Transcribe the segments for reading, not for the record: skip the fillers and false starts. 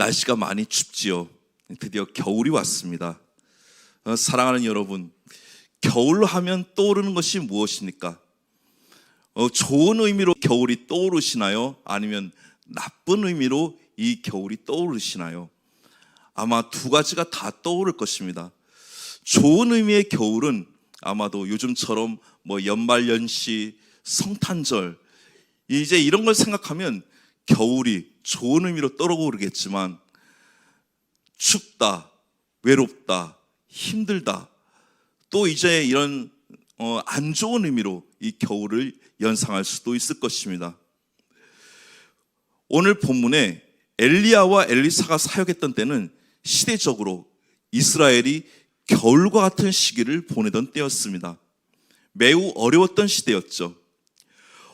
날씨가 많이 춥지요. 드디어 겨울이 왔습니다. 사랑하는 여러분, 겨울 하면 떠오르는 것이 무엇입니까? 좋은 의미로 겨울이 떠오르시나요? 아니면 나쁜 의미로 이 겨울이 떠오르시나요? 아마 두 가지가 다 떠오를 것입니다. 좋은 의미의 겨울은 아마도 요즘처럼 연말연시, 성탄절, 이제 이런 걸 생각하면 겨울이 좋은 의미로 떠오르겠지만, 춥다, 외롭다, 힘들다, 또 이제 이런 안 좋은 의미로 이 겨울을 연상할 수도 있을 것입니다. 오늘 본문에 엘리야와 엘리사가 사역했던 때는 시대적으로 이스라엘이 겨울과 같은 시기를 보내던 때였습니다. 매우 어려웠던 시대였죠.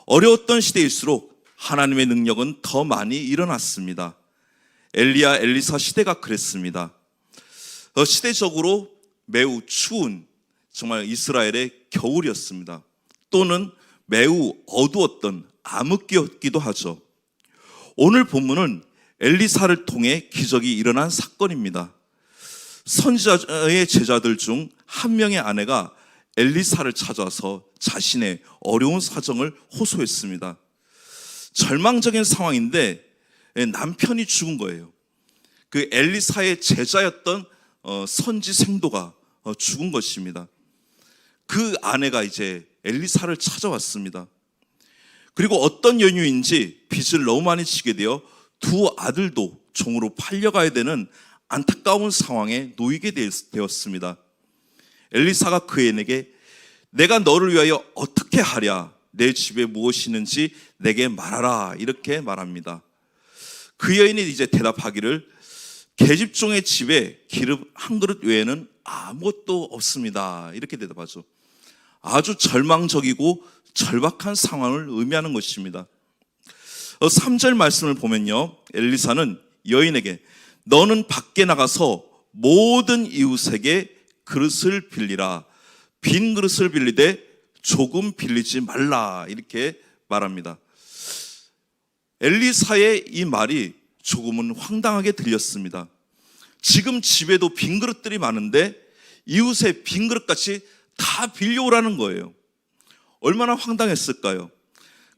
어려웠던 시대일수록 하나님의 능력은 더 많이 일어났습니다. 엘리야, 엘리사 시대가 그랬습니다. 시대적으로 매우 추운 정말 이스라엘의 겨울이었습니다. 또는 매우 어두웠던 암흑기였기도 하죠. 오늘 본문은 엘리사를 통해 기적이 일어난 사건입니다. 선지자의 제자들 중 한 명의 아내가 엘리사를 찾아서 자신의 어려운 사정을 호소했습니다. 절망적인 상황인데 남편이 죽은 거예요. 그 엘리사의 제자였던 선지 생도가 죽은 것입니다. 그 아내가 이제 엘리사를 찾아왔습니다. 그리고 어떤 연유인지 빚을 너무 많이 지게 되어 두 아들도 종으로 팔려가야 되는 안타까운 상황에 놓이게 되었습니다. 엘리사가 그 애에게 내가 너를 위하여 어떻게 하랴? 내 집에 무엇이 있는지 내게 말하라. 이렇게 말합니다. 그 여인이 이제 대답하기를 계집종의 집에 기름 한 그릇 외에는 아무것도 없습니다. 이렇게 대답하죠. 아주 절망적이고 절박한 상황을 의미하는 것입니다. 3절 말씀을 보면요, 엘리사는 여인에게 너는 밖에 나가서 모든 이웃에게 그릇을 빌리라. 빈 그릇을 빌리되 조금 빌리지 말라. 이렇게 말합니다. 엘리사의 이 말이 조금은 황당하게 들렸습니다. 지금 집에도 빈 그릇들이 많은데 이웃의 빈 그릇같이 다 빌려오라는 거예요. 얼마나 황당했을까요?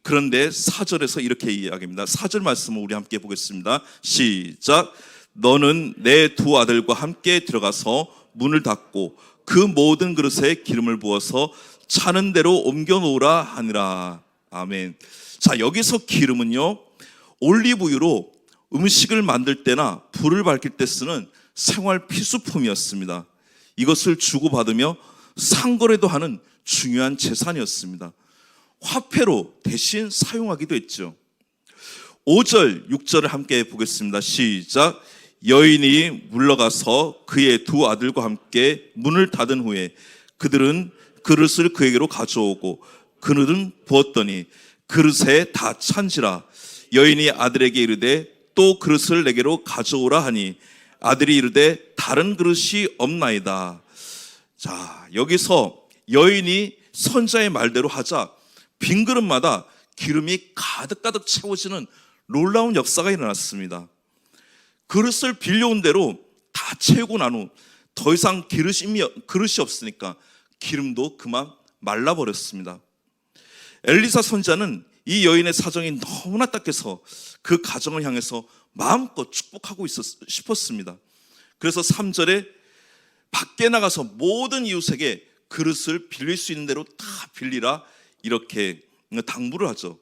그런데 4절에서 이렇게 이야기합니다. 4절 말씀을 우리 함께 보겠습니다. 시작. 너는 내 두 아들과 함께 들어가서 문을 닫고 그 모든 그릇에 기름을 부어서 차는 대로 옮겨 놓으라 하니라. 아멘. 자, 여기서 기름은요, 올리브유로 음식을 만들 때나 불을 밝힐 때 쓰는 생활 필수품이었습니다. 이것을 주고받으며 상거래도 하는 중요한 재산이었습니다. 화폐로 대신 사용하기도 했죠. 5절, 6절을 함께 보겠습니다. 시작. 여인이 물러가서 그의 두 아들과 함께 문을 닫은 후에 그들은 그릇을 그에게로 가져오고 그릇은 부었더니 그릇에 다 찬지라. 여인이 아들에게 이르되 또 그릇을 내게로 가져오라 하니 아들이 이르되 다른 그릇이 없나이다. 자, 여기서 여인이 선자의 말대로 하자 빈 그릇마다 기름이 가득가득 채워지는 놀라운 역사가 일어났습니다. 그릇을 빌려온 대로 다 채우고 난 후 더 이상 그릇이 없으니까 기름도 그만 말라버렸습니다. 엘리사 선지자는 이 여인의 사정이 너무나 딱해서 그 가정을 향해서 마음껏 축복하고 싶었습니다. 그래서 3절에 밖에 나가서 모든 이웃에게 그릇을 빌릴 수 있는 대로 다 빌리라 이렇게 당부를 하죠.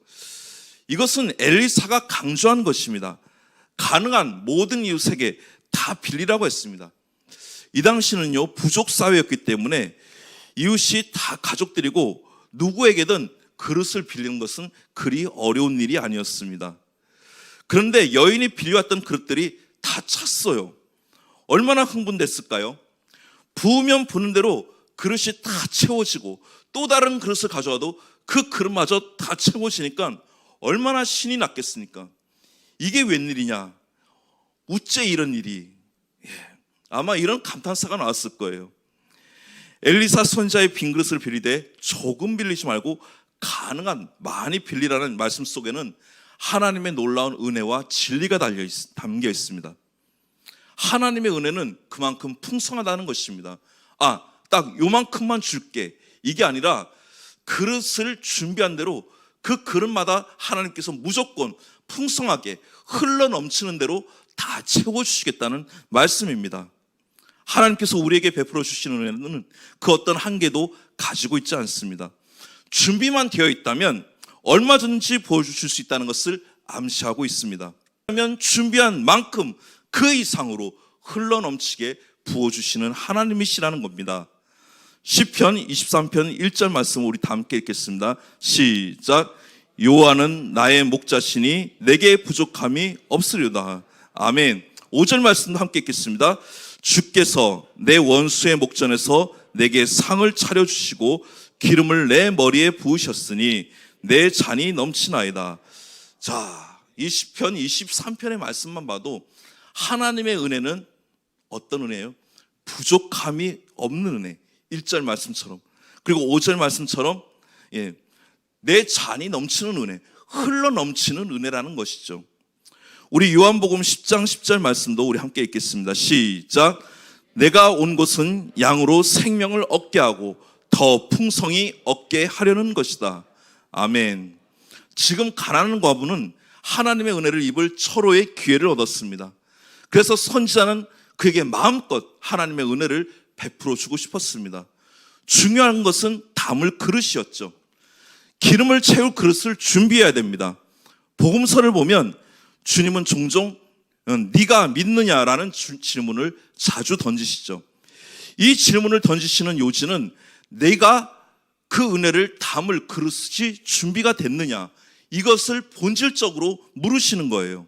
이것은 엘리사가 강조한 것입니다. 가능한 모든 이웃에게 다 빌리라고 했습니다. 이 당시는요, 부족 사회였기 때문에 이웃이 다 가족들이고 누구에게든 그릇을 빌리는 것은 그리 어려운 일이 아니었습니다. 그런데 여인이 빌려왔던 그릇들이 다 찼어요. 얼마나 흥분됐을까요? 부으면 부는 대로 그릇이 다 채워지고 또 다른 그릇을 가져와도 그 그릇마저 다 채워지니까 얼마나 신이 났겠습니까? 이게 웬일이냐? 어째 이런 일이? 아마 이런 감탄사가 나왔을 거예요. 엘리사 선지자의 빈 그릇을 빌리되 조금 빌리지 말고 가능한 많이 빌리라는 말씀 속에는 하나님의 놀라운 은혜와 진리가 담겨 있습니다. 하나님의 은혜는 그만큼 풍성하다는 것입니다. 딱 요만큼만 줄게, 이게 아니라 그릇을 준비한 대로 그 그릇마다 하나님께서 무조건 풍성하게 흘러넘치는 대로 다 채워주시겠다는 말씀입니다. 하나님께서 우리에게 베풀어 주시는 은혜는 그 어떤 한계도 가지고 있지 않습니다. 준비만 되어 있다면 얼마든지 보여주실 수 있다는 것을 암시하고 있습니다. 그러면 준비한 만큼 그 이상으로 흘러넘치게 부어주시는 하나님이시라는 겁니다. 시편 23편 1절 말씀 우리 다 함께 읽겠습니다. 시작. 여호와는 나의 목자시니 내게 부족함이 없으리로다. 아멘. 5절 말씀도 함께 읽겠습니다. 주께서 내 원수의 목전에서 내게 상을 차려주시고 기름을 내 머리에 부으셨으니 내 잔이 넘치나이다. 자, 이 시편 23편의 말씀만 봐도 하나님의 은혜는 어떤 은혜예요? 부족함이 없는 은혜. 1절 말씀처럼, 그리고 5절 말씀처럼 내 잔이 넘치는 은혜, 흘러 넘치는 은혜라는 것이죠. 우리 요한복음 10장 10절 말씀도 우리 함께 읽겠습니다. 시작. 내가 온 곳은 양으로 생명을 얻게 하고 더 풍성히 얻게 하려는 것이다. 아멘. 지금 가난한 과부는 하나님의 은혜를 입을 철호의 기회를 얻었습니다. 그래서 선지자는 그에게 마음껏 하나님의 은혜를 베풀어 주고 싶었습니다. 중요한 것은 담을 그릇이었죠. 기름을 채울 그릇을 준비해야 됩니다. 복음서를 보면 주님은 종종 네가 믿느냐라는 질문을 자주 던지시죠. 이 질문을 던지시는 요지는 내가 그 은혜를 담을 그릇이 준비가 됐느냐, 이것을 본질적으로 물으시는 거예요.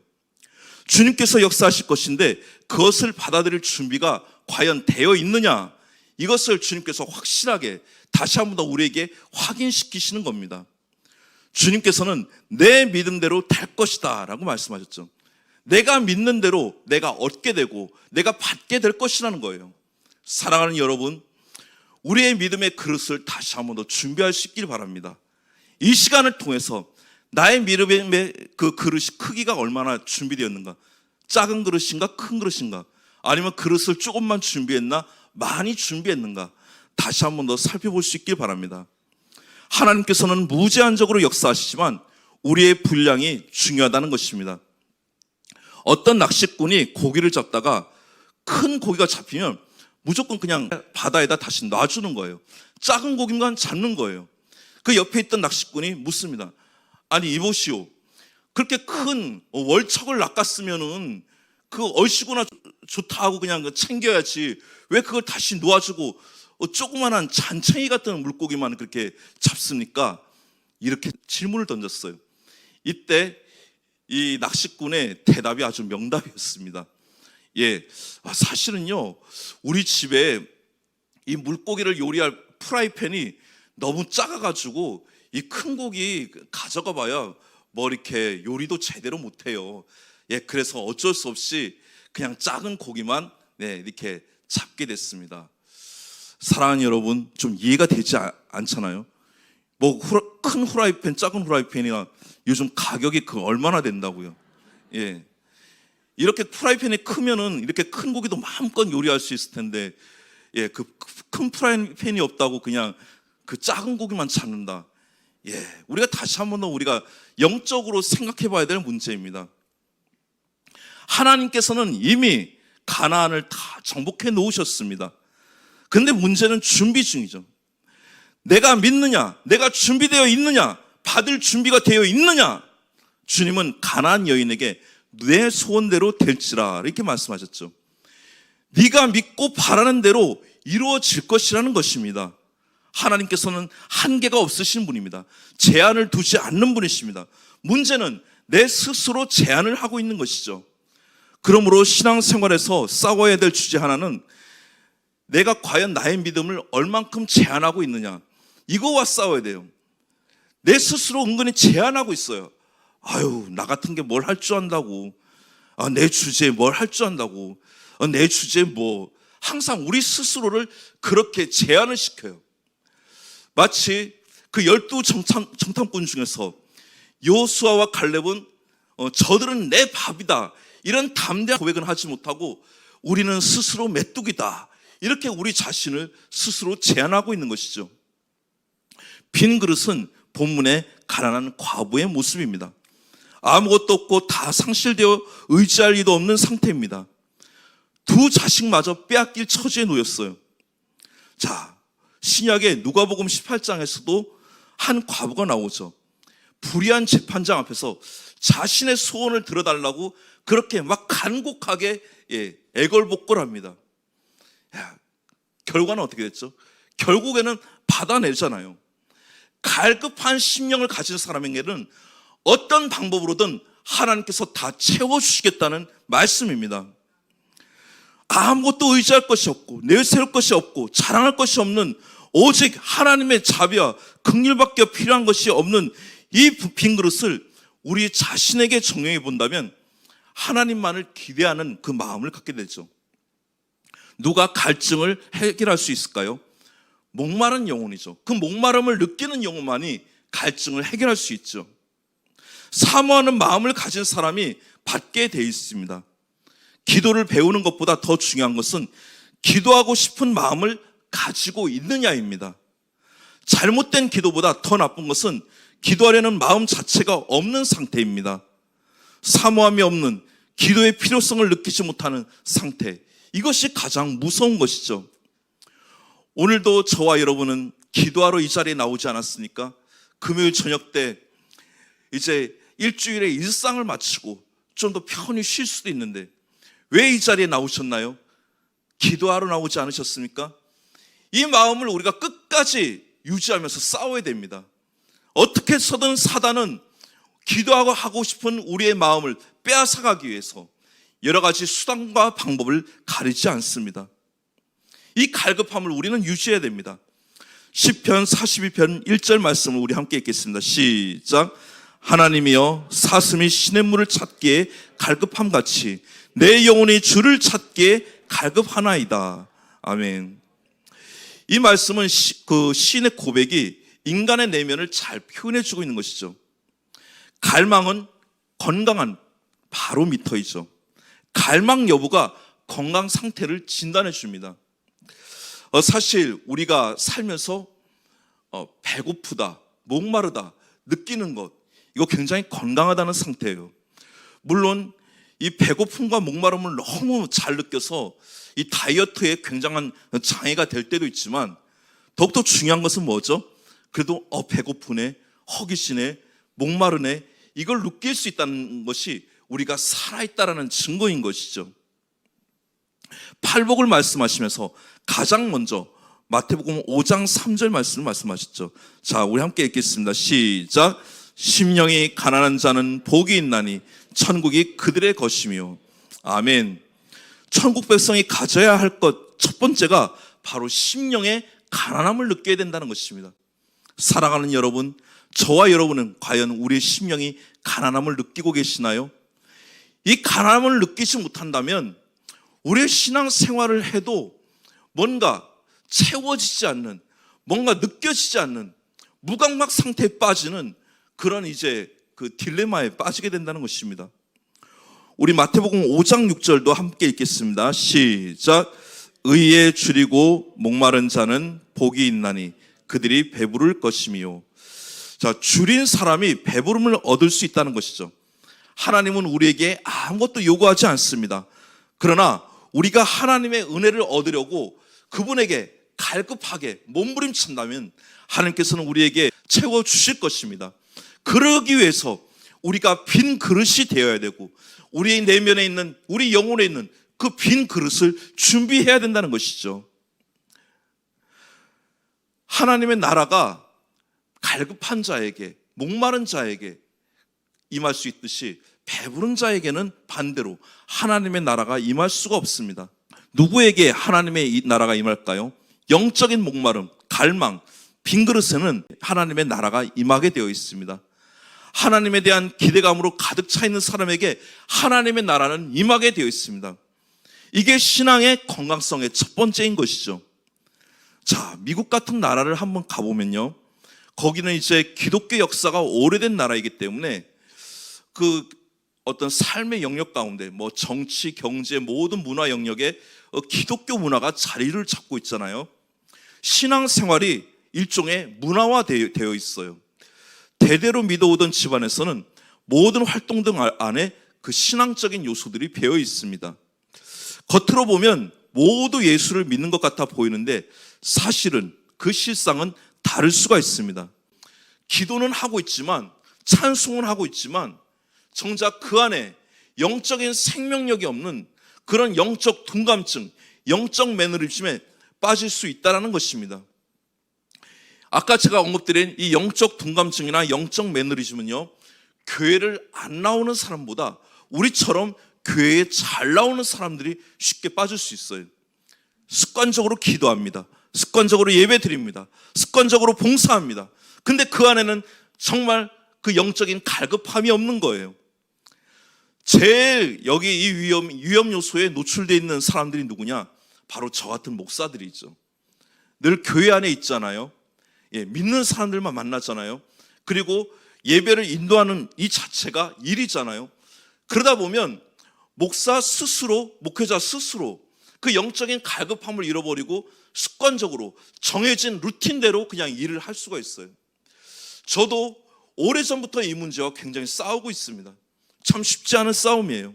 주님께서 역사하실 것인데 그것을 받아들일 준비가 과연 되어 있느냐, 이것을 주님께서 확실하게 다시 한 번 더 우리에게 확인시키시는 겁니다. 주님께서는 내 믿음대로 될 것이다 라고 말씀하셨죠. 내가 믿는 대로 내가 얻게 되고 내가 받게 될 것이라는 거예요. 사랑하는 여러분, 우리의 믿음의 그릇을 다시 한 번 더 준비할 수 있길 바랍니다. 이 시간을 통해서 나의 믿음의 그 그릇이 크기가 얼마나 준비되었는가, 작은 그릇인가 큰 그릇인가, 아니면 그릇을 조금만 준비했나 많이 준비했는가, 다시 한 번 더 살펴볼 수 있길 바랍니다. 하나님께서는 무제한적으로 역사하시지만 우리의 분량이 중요하다는 것입니다. 어떤 낚시꾼이 고기를 잡다가 큰 고기가 잡히면 무조건 그냥 바다에다 다시 놔주는 거예요. 작은 고기만 잡는 거예요. 그 옆에 있던 낚시꾼이 묻습니다. 아니 이보시오, 그렇게 큰 월척을 낚았으면은 그 얼씨구나 좋다 하고 그냥 챙겨야지 왜 그걸 다시 놓아주고 조그만한 잔챙이 같은 물고기만 그렇게 잡습니까? 이렇게 질문을 던졌어요. 이때 이 낚시꾼의 대답이 아주 명답이었습니다. 사실은요, 우리 집에 이 물고기를 요리할 프라이팬이 너무 작아가지고 이 큰 고기 가져가 봐야 뭐 이렇게 요리도 제대로 못해요. 그래서 어쩔 수 없이 그냥 작은 고기만 이렇게 잡게 됐습니다. 사랑하는 여러분, 좀 이해가 되지 않잖아요? 뭐 큰 후라이팬, 작은 후라이팬이나 요즘 가격이 얼마나 된다고요? 이렇게 프라이팬이 크면은 이렇게 큰 고기도 마음껏 요리할 수 있을 텐데, 그 큰 프라이팬이 없다고 그냥 그 작은 고기만 잡는다. 우리가 다시 한 번 더 우리가 영적으로 생각해 봐야 될 문제입니다. 하나님께서는 이미 가나안을 다 정복해 놓으셨습니다. 근데 문제는 준비 중이죠. 내가 믿느냐, 내가 준비되어 있느냐, 받을 준비가 되어 있느냐. 주님은 가나안 여인에게 내 소원대로 될지라 이렇게 말씀하셨죠. 네가 믿고 바라는 대로 이루어질 것이라는 것입니다. 하나님께서는 한계가 없으신 분입니다. 제한을 두지 않는 분이십니다. 문제는 내 스스로 제한을 하고 있는 것이죠. 그러므로 신앙생활에서 싸워야 될 주제 하나는 내가 과연 나의 믿음을 얼만큼 제한하고 있느냐, 이거와 싸워야 돼요. 내 스스로 은근히 제한하고 있어요. 나 같은 게 뭘 할 줄 안다고, 내 주제에 뭘 할 줄 안다고, 내 주제에 뭐, 항상 우리 스스로를 그렇게 제한을 시켜요. 마치 그 12 정탐꾼 중에서 여호수아와 갈렙은 저들은 내 밥이다, 이런 담대한 고백은 하지 못하고 우리는 스스로 메뚜기다. 이렇게 우리 자신을 스스로 제한하고 있는 것이죠. 빈 그릇은 본문의 가난한 과부의 모습입니다. 아무것도 없고 다 상실되어 의지할 리도 없는 상태입니다. 두 자식마저 빼앗길 처지에 놓였어요. 자, 신약의 누가복음 18장에서도 한 과부가 나오죠. 불의한 재판장 앞에서 자신의 소원을 들어달라고 그렇게 막 간곡하게 애걸복걸 합니다. 결과는 어떻게 됐죠? 결국에는 받아내잖아요. 갈급한 심령을 가진 사람에게는 어떤 방법으로든 하나님께서 다 채워주시겠다는 말씀입니다. 아무것도 의지할 것이 없고 내세울 것이 없고 자랑할 것이 없는 오직 하나님의 자비와 긍휼밖에 필요한 것이 없는 이 빈 그릇을 우리 자신에게 적용해 본다면 하나님만을 기대하는 그 마음을 갖게 되죠. 누가 갈증을 해결할 수 있을까요? 목마른 영혼이죠. 그 목마름을 느끼는 영혼만이 갈증을 해결할 수 있죠. 사모하는 마음을 가진 사람이 받게 돼 있습니다. 기도를 배우는 것보다 더 중요한 것은 기도하고 싶은 마음을 가지고 있느냐입니다. 잘못된 기도보다 더 나쁜 것은 기도하려는 마음 자체가 없는 상태입니다. 사모함이 없는, 기도의 필요성을 느끼지 못하는 상태, 이것이 가장 무서운 것이죠. 오늘도 저와 여러분은 기도하러 이 자리에 나오지 않았습니까? 금요일 저녁 때 이제 일주일의 일상을 마치고 좀 더 편히 쉴 수도 있는데 왜 이 자리에 나오셨나요? 기도하러 나오지 않으셨습니까? 이 마음을 우리가 끝까지 유지하면서 싸워야 됩니다. 어떻게 해서든 사단은 기도하고 하고 싶은 우리의 마음을 빼앗아가기 위해서 여러 가지 수단과 방법을 가리지 않습니다. 이 갈급함을 우리는 유지해야 됩니다. 시편 42편 1절 말씀을 우리 함께 읽겠습니다. 시작. 하나님이여 사슴이 시냇물을 찾기에 갈급함같이 내 영혼이 주를 찾기에 갈급하나이다. 아멘. 이 말씀은 그 시인의 고백이 인간의 내면을 잘 표현해 주고 있는 것이죠. 갈망은 건강한 바로미터이죠. 갈망 여부가 건강 상태를 진단해 줍니다. 사실 우리가 살면서 배고프다, 목마르다 느끼는 것, 이거 굉장히 건강하다는 상태예요. 물론 이 배고픔과 목마름을 너무 잘 느껴서 이 다이어트에 굉장한 장애가 될 때도 있지만 더욱더 중요한 것은 뭐죠? 그래도 배고프네, 허기지네, 목마르네, 이걸 느낄 수 있다는 것이 우리가 살아있다라는 증거인 것이죠. 팔복을 말씀하시면서 가장 먼저 마태복음 5장 3절 말씀을 말씀하셨죠. 자, 우리 함께 읽겠습니다. 시작. 심령이 가난한 자는 복이 있나니 천국이 그들의 것이며. 아멘. 천국 백성이 가져야 할 것 첫 번째가 바로 심령의 가난함을 느껴야 된다는 것입니다. 사랑하는 여러분, 저와 여러분은 과연 우리의 심령이 가난함을 느끼고 계시나요? 이 가난함을 느끼지 못한다면 우리의 신앙 생활을 해도 뭔가 채워지지 않는, 뭔가 느껴지지 않는 무감각 상태에 빠지는 그런 이제 그 딜레마에 빠지게 된다는 것입니다. 우리 마태복음 5장 6절도 함께 읽겠습니다. 시작. 의에 줄이고 목마른 자는 복이 있나니 그들이 배부를 것이며. 자, 줄인 사람이 배부름을 얻을 수 있다는 것이죠. 하나님은 우리에게 아무것도 요구하지 않습니다. 그러나 우리가 하나님의 은혜를 얻으려고 그분에게 갈급하게 몸부림친다면 하나님께서는 우리에게 채워주실 것입니다. 그러기 위해서 우리가 빈 그릇이 되어야 되고 우리의 내면에 있는, 우리 영혼에 있는 그 빈 그릇을 준비해야 된다는 것이죠. 하나님의 나라가 갈급한 자에게, 목마른 자에게 임할 수 있듯이 배부른 자에게는 반대로 하나님의 나라가 임할 수가 없습니다. 누구에게 하나님의 이 나라가 임할까요? 영적인 목마름, 갈망, 빈 그릇에는 하나님의 나라가 임하게 되어 있습니다. 하나님에 대한 기대감으로 가득 차 있는 사람에게 하나님의 나라는 임하게 되어 있습니다. 이게 신앙의 건강성의 첫 번째인 것이죠. 자, 미국 같은 나라를 한번 가보면요, 거기는 이제 기독교 역사가 오래된 나라이기 때문에 그 어떤 삶의 영역 가운데 뭐 정치, 경제, 모든 문화 영역에 기독교 문화가 자리를 잡고 있잖아요. 신앙생활이 일종의 문화화되어 있어요. 대대로 믿어오던 집안에서는 모든 활동들 안에 그 신앙적인 요소들이 배어 있습니다. 겉으로 보면 모두 예수를 믿는 것 같아 보이는데 사실은 그 실상은 다를 수가 있습니다. 기도는 하고 있지만, 찬송은 하고 있지만 정작 그 안에 영적인 생명력이 없는 그런 영적 둔감증, 영적 매너리즘에 빠질 수 있다는 것입니다. 아까 제가 언급드린 이 영적 둔감증이나 영적 매너리즘은요, 교회를 안 나오는 사람보다 우리처럼 교회에 잘 나오는 사람들이 쉽게 빠질 수 있어요. 습관적으로 기도합니다. 습관적으로 예배 드립니다. 습관적으로 봉사합니다. 근데 그 안에는 정말 그 영적인 갈급함이 없는 거예요. 제일 여기 이 위험 요소에 노출되어 있는 사람들이 누구냐? 바로 저 같은 목사들이죠. 늘 교회 안에 있잖아요. 믿는 사람들만 만나잖아요. 그리고 예배를 인도하는 이 자체가 일이잖아요. 그러다 보면 목사 스스로, 목회자 스스로 그 영적인 갈급함을 잃어버리고 습관적으로 정해진 루틴대로 그냥 일을 할 수가 있어요. 저도 오래전부터 이 문제와 굉장히 싸우고 있습니다. 참 쉽지 않은 싸움이에요.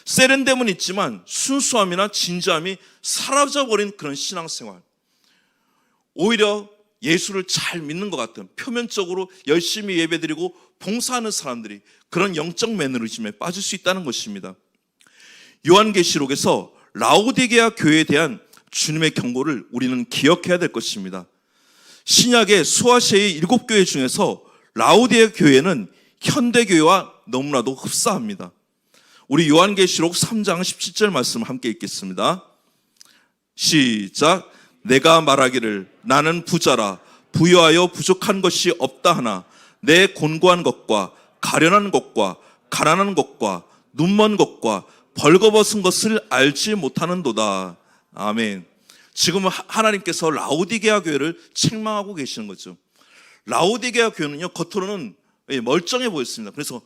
세련됨은 있지만 순수함이나 진지함이 사라져버린 그런 신앙생활. 오히려 예수를 잘 믿는 것 같은, 표면적으로 열심히 예배드리고 봉사하는 사람들이 그런 영적 매너리즘에 빠질 수 있다는 것입니다. 요한계시록에서 라오디게아 교회에 대한 주님의 경고를 우리는 기억해야 될 것입니다. 신약의 수아시아의 7교회 중에서 라오디게아 교회는 현대교회와 너무나도 흡사합니다. 우리 요한계시록 3장 17절 말씀을 함께 읽겠습니다. 시작. 내가 말하기를 나는 부자라 부유하여 부족한 것이 없다 하나 내 곤고한 것과 가련한 것과 가난한 것과 눈먼 것과 벌거벗은 것을 알지 못하는도다. 아멘. 지금 하나님께서 라오디게아 교회를 책망하고 계시는 거죠. 라오디게아 교회는요, 겉으로는 멀쩡해 보였습니다. 그래서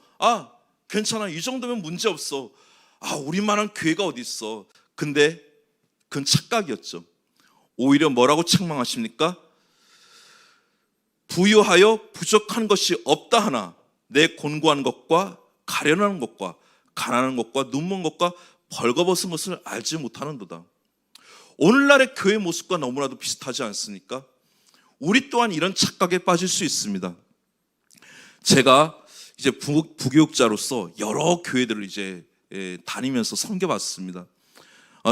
괜찮아, 이 정도면 문제 없어. 우리만한 교회가 어디 있어. 근데 그건 착각이었죠. 오히려 뭐라고 책망하십니까? 부유하여 부족한 것이 없다 하나 내 곤고한 것과 가련한 것과 가난한 것과 눈먼 것과 벌거벗은 것을 알지 못하는도다. 오늘날의 교회 모습과 너무나도 비슷하지 않습니까? 우리 또한 이런 착각에 빠질 수 있습니다. 제가 이제 부교육자로서 여러 교회들을 이제 다니면서 섬겨봤습니다.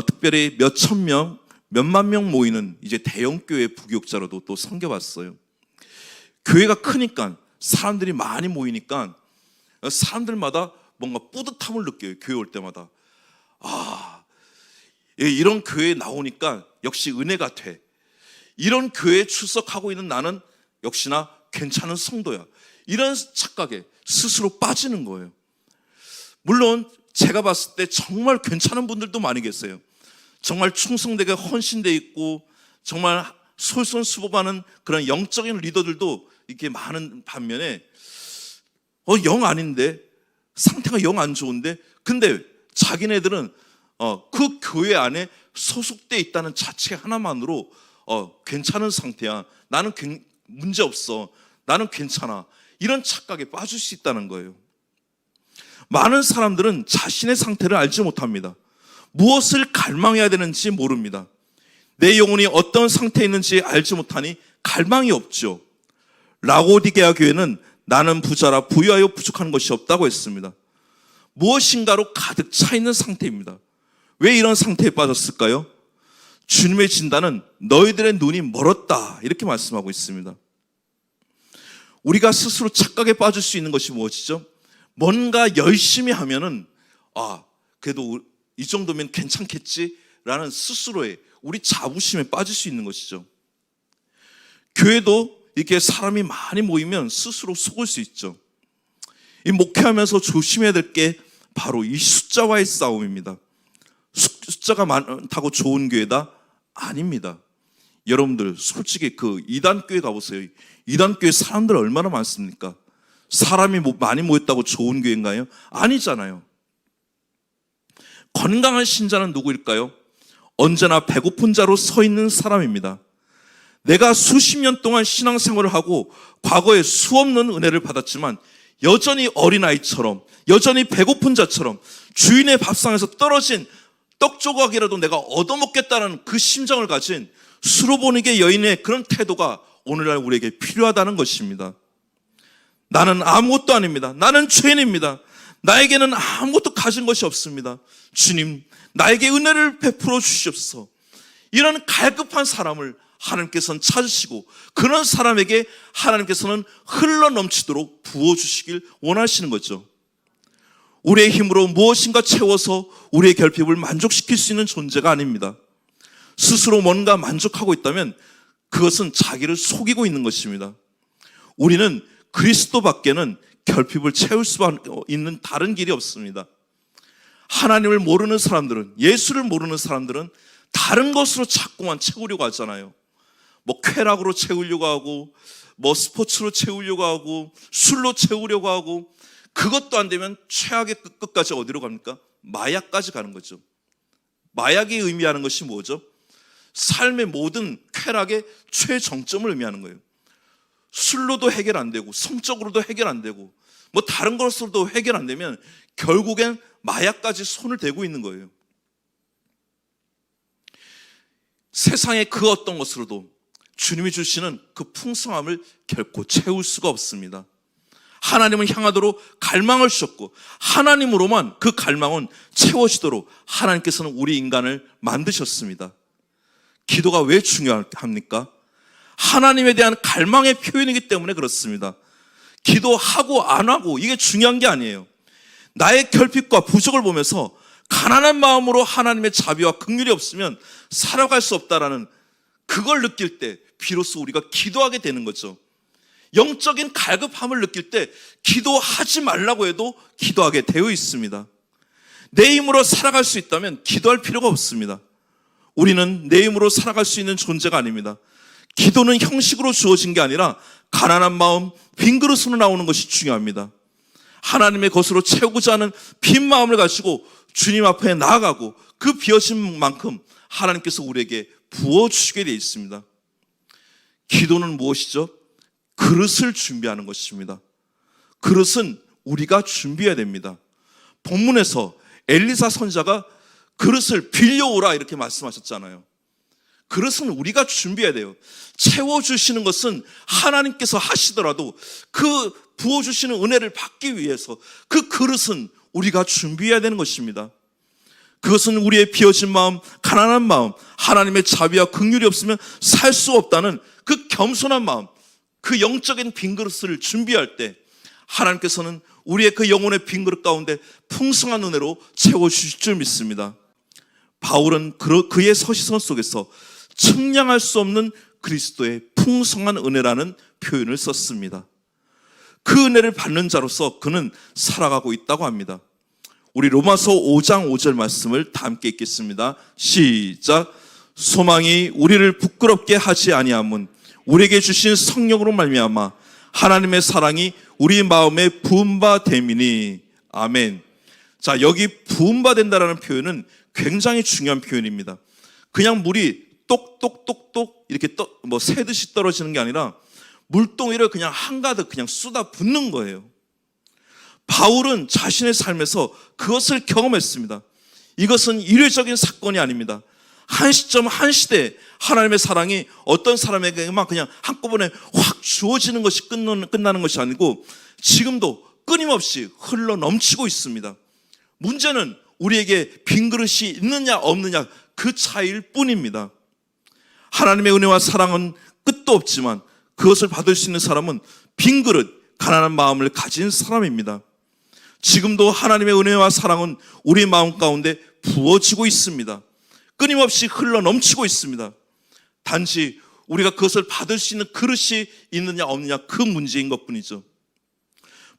특별히 몇천 명, 몇만 명 모이는 이제 대형 교회 부교육자로도 또 섬겨봤어요. 교회가 크니까 사람들이 많이 모이니까 사람들마다 뭔가 뿌듯함을 느껴요. 교회 올 때마다. 이런 교회에 나오니까 역시 은혜가 돼. 이런 교회에 출석하고 있는 나는 역시나 괜찮은 성도야. 이런 착각에 스스로 빠지는 거예요. 물론 제가 봤을 때 정말 괜찮은 분들도 많이 계세요. 정말 충성되게 헌신되어 있고 정말 솔선수범하는 그런 영적인 리더들도 이렇게 많은 반면에 영 아닌데, 상태가 영 안 좋은데, 근데 자기네들은 그 교회 안에 소속돼 있다는 자체 하나만으로 괜찮은 상태야. 나는 문제 없어. 나는 괜찮아. 이런 착각에 빠질 수 있다는 거예요. 많은 사람들은 자신의 상태를 알지 못합니다. 무엇을 갈망해야 되는지 모릅니다. 내 영혼이 어떤 상태에 있는지 알지 못하니 갈망이 없죠. 라오디게아 교회는 나는 부자라 부유하여 부족한 것이 없다고 했습니다. 무엇인가로 가득 차 있는 상태입니다. 왜 이런 상태에 빠졌을까요? 주님의 진단은 너희들의 눈이 멀었다, 이렇게 말씀하고 있습니다. 우리가 스스로 착각에 빠질 수 있는 것이 무엇이죠? 뭔가 열심히 하면은 그래도 이 정도면 괜찮겠지라는 스스로의 우리 자부심에 빠질 수 있는 것이죠. 교회도 이렇게 사람이 많이 모이면 스스로 속을 수 있죠. 이 목회하면서 조심해야 될 게 바로 이 숫자와의 싸움입니다. 숫자가 많다고 좋은 교회다? 아닙니다. 여러분들 솔직히 그 이단교회 가보세요. 이단교회 사람들 얼마나 많습니까? 사람이 많이 모였다고 좋은 교회인가요? 아니잖아요. 건강한 신자는 누구일까요? 언제나 배고픈 자로 서 있는 사람입니다. 내가 수십 년 동안 신앙생활을 하고 과거에 수없는 은혜를 받았지만 여전히 어린아이처럼, 여전히 배고픈 자처럼 주인의 밥상에서 떨어진 떡 조각이라도 내가 얻어먹겠다는 그 심정을 가진 수로보니게 여인의 그런 태도가 오늘날 우리에게 필요하다는 것입니다. 나는 아무것도 아닙니다. 나는 죄인입니다. 나에게는 아무것도 가진 것이 없습니다. 주님, 나에게 은혜를 베풀어 주시옵소서. 이런 갈급한 사람을 하나님께서는 찾으시고 그런 사람에게 하나님께서는 흘러넘치도록 부어주시길 원하시는 거죠. 우리의 힘으로 무엇인가 채워서 우리의 결핍을 만족시킬 수 있는 존재가 아닙니다. 스스로 뭔가 만족하고 있다면 그것은 자기를 속이고 있는 것입니다. 우리는 그리스도밖에는 결핍을 채울 수 있는 다른 길이 없습니다. 하나님을 모르는 사람들은, 예수를 모르는 사람들은 다른 것으로 자꾸만 채우려고 하잖아요. 뭐 쾌락으로 채우려고 하고, 뭐 스포츠로 채우려고 하고, 술로 채우려고 하고, 그것도 안 되면 최악의 끝까지 어디로 갑니까? 마약까지 가는 거죠. 마약이 의미하는 것이 뭐죠? 삶의 모든 쾌락의 최정점을 의미하는 거예요. 술로도 해결 안 되고, 성적으로도 해결 안 되고, 뭐 다른 것으로도 해결 안 되면 결국엔 마약까지 손을 대고 있는 거예요. 세상의 그 어떤 것으로도 주님이 주시는 그 풍성함을 결코 채울 수가 없습니다. 하나님을 향하도록 갈망을 주셨고 하나님으로만 그 갈망은 채워지도록 하나님께서는 우리 인간을 만드셨습니다. 기도가 왜 중요합니까? 하나님에 대한 갈망의 표현이기 때문에 그렇습니다. 기도하고 안 하고 이게 중요한 게 아니에요. 나의 결핍과 부족을 보면서 가난한 마음으로 하나님의 자비와 긍휼이 없으면 살아갈 수 없다라는 그걸 느낄 때 비로소 우리가 기도하게 되는 거죠. 영적인 갈급함을 느낄 때 기도하지 말라고 해도 기도하게 되어 있습니다. 내 힘으로 살아갈 수 있다면 기도할 필요가 없습니다. 우리는 내 힘으로 살아갈 수 있는 존재가 아닙니다. 기도는 형식으로 주어진 게 아니라 가난한 마음, 빈 그릇으로 나오는 것이 중요합니다. 하나님의 것으로 채우고자 하는 빈 마음을 가지고 주님 앞에 나아가고 그 비어진 만큼 하나님께서 우리에게 부어주시게 되어 있습니다. 기도는 무엇이죠? 그릇을 준비하는 것입니다. 그릇은 우리가 준비해야 됩니다. 본문에서 엘리사 선지자가 그릇을 빌려오라 이렇게 말씀하셨잖아요. 그릇은 우리가 준비해야 돼요. 채워주시는 것은 하나님께서 하시더라도 그 부어주시는 은혜를 받기 위해서 그 그릇은 우리가 준비해야 되는 것입니다. 그것은 우리의 비어진 마음, 가난한 마음, 하나님의 자비와 긍휼이 없으면 살 수 없다는 그 겸손한 마음, 그 영적인 빈 그릇을 준비할 때 하나님께서는 우리의 그 영혼의 빈 그릇 가운데 풍성한 은혜로 채워주실 줄 믿습니다. 바울은 그의 서시선 속에서 측량할 수 없는 그리스도의 풍성한 은혜라는 표현을 썼습니다. 그 은혜를 받는 자로서 그는 살아가고 있다고 합니다. 우리 로마서 5장 5절 말씀을 다 함께 읽겠습니다. 시작. 소망이 우리를 부끄럽게 하지 아니함은 우리에게 주신 성령으로 말미암아 하나님의 사랑이 우리 마음에 부음바 됨이니. 아멘. 자, 여기 부음바 된다라는 표현은 굉장히 중요한 표현입니다. 그냥 물이 똑똑똑똑 이렇게 새듯이 떨어지는 게 아니라 물동이를 그냥 한가득 그냥 쏟아 붓는 거예요. 바울은 자신의 삶에서 그것을 경험했습니다. 이것은 일회적인 사건이 아닙니다. 한 시점 한 시대에 하나님의 사랑이 어떤 사람에게만 그냥 한꺼번에 확 주어지는 것이 끝나는 것이 아니고 지금도 끊임없이 흘러 넘치고 있습니다. 문제는 우리에게 빈 그릇이 있느냐 없느냐 그 차이일 뿐입니다. 하나님의 은혜와 사랑은 끝도 없지만 그것을 받을 수 있는 사람은 빈 그릇, 가난한 마음을 가진 사람입니다. 지금도 하나님의 은혜와 사랑은 우리 마음 가운데 부어지고 있습니다. 끊임없이 흘러 넘치고 있습니다. 단지 우리가 그것을 받을 수 있는 그릇이 있느냐 없느냐 그 문제인 것뿐이죠.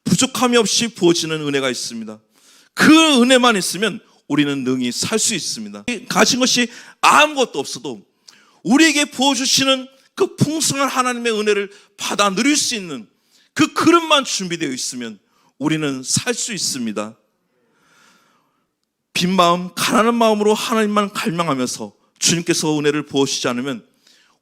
부족함이 없이 부어지는 은혜가 있습니다. 그 은혜만 있으면 우리는 능히 살 수 있습니다. 가진 것이 아무것도 없어도 우리에게 부어주시는 그 풍성한 하나님의 은혜를 받아 누릴 수 있는 그 그릇만 준비되어 있으면 우리는 살 수 있습니다. 빈 마음, 가난한 마음으로 하나님만 갈망하면서 주님께서 은혜를 부어주시지 않으면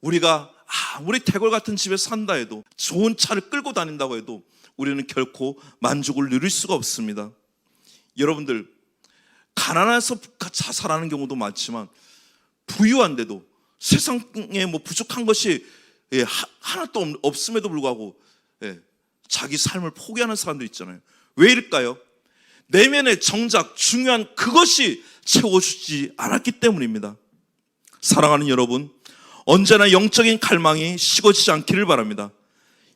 우리가 아무리 대궐 같은 집에 산다 해도, 좋은 차를 끌고 다닌다고 해도 우리는 결코 만족을 누릴 수가 없습니다. 여러분들, 가난해서 자살하는 경우도 많지만 부유한데도 세상에 뭐 부족한 것이 하나도 없음에도 불구하고 자기 삶을 포기하는 사람들 있잖아요. 왜일까요? 내면에 정작 중요한 그것이 채워주지 않았기 때문입니다. 사랑하는 여러분, 언제나 영적인 갈망이 식어지지 않기를 바랍니다.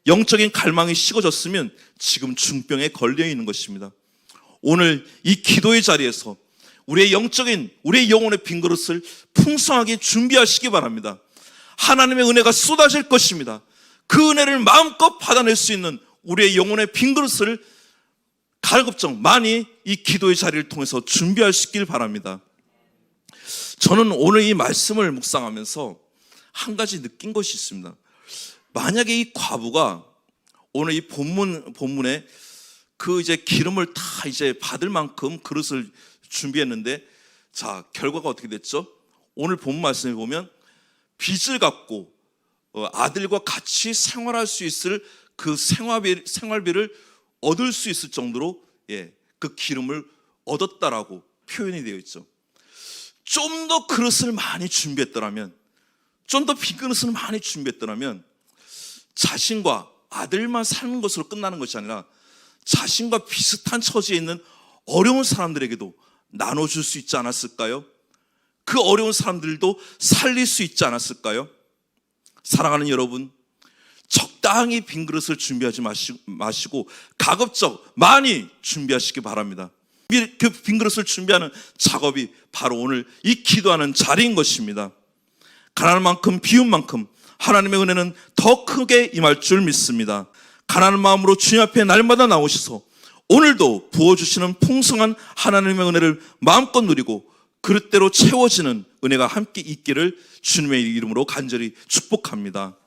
영적인 갈망이 식어졌으면 지금 중병에 걸려 있는 것입니다. 오늘 이 기도의 자리에서 우리의 영혼의 빈 그릇을 풍성하게 준비하시기 바랍니다. 하나님의 은혜가 쏟아질 것입니다. 그 은혜를 마음껏 받아낼 수 있는 우리의 영혼의 빈 그릇을 가급적 많이 이 기도의 자리를 통해서 준비할 수 있길 바랍니다. 저는 오늘 이 말씀을 묵상하면서 한 가지 느낀 것이 있습니다. 만약에 이 과부가 오늘 이 본문에 그 이제 기름을 다 이제 받을 만큼 그릇을 준비했는데, 자, 결과가 어떻게 됐죠? 오늘 본문 말씀에 보면 빚을 갚고 아들과 같이 생활할 수 있을 그 생활비를 얻을 수 있을 정도로 그 기름을 얻었다라고 표현이 되어 있죠. 좀 더 그릇을 많이 준비했더라면, 좀 더 빈 그릇을 많이 준비했더라면 자신과 아들만 사는 것으로 끝나는 것이 아니라 자신과 비슷한 처지에 있는 어려운 사람들에게도 나눠줄 수 있지 않았을까요? 그 어려운 사람들도 살릴 수 있지 않았을까요? 사랑하는 여러분, 적당히 빈 그릇을 준비하지 마시고 가급적 많이 준비하시기 바랍니다. 그 빈 그릇을 준비하는 작업이 바로 오늘 이 기도하는 자리인 것입니다. 가난한 만큼, 비운 만큼 하나님의 은혜는 더 크게 임할 줄 믿습니다. 가난한 마음으로 주님 앞에 날마다 나오셔서 오늘도 부어주시는 풍성한 하나님의 은혜를 마음껏 누리고 그릇대로 채워지는 은혜가 함께 있기를 주님의 이름으로 간절히 축복합니다.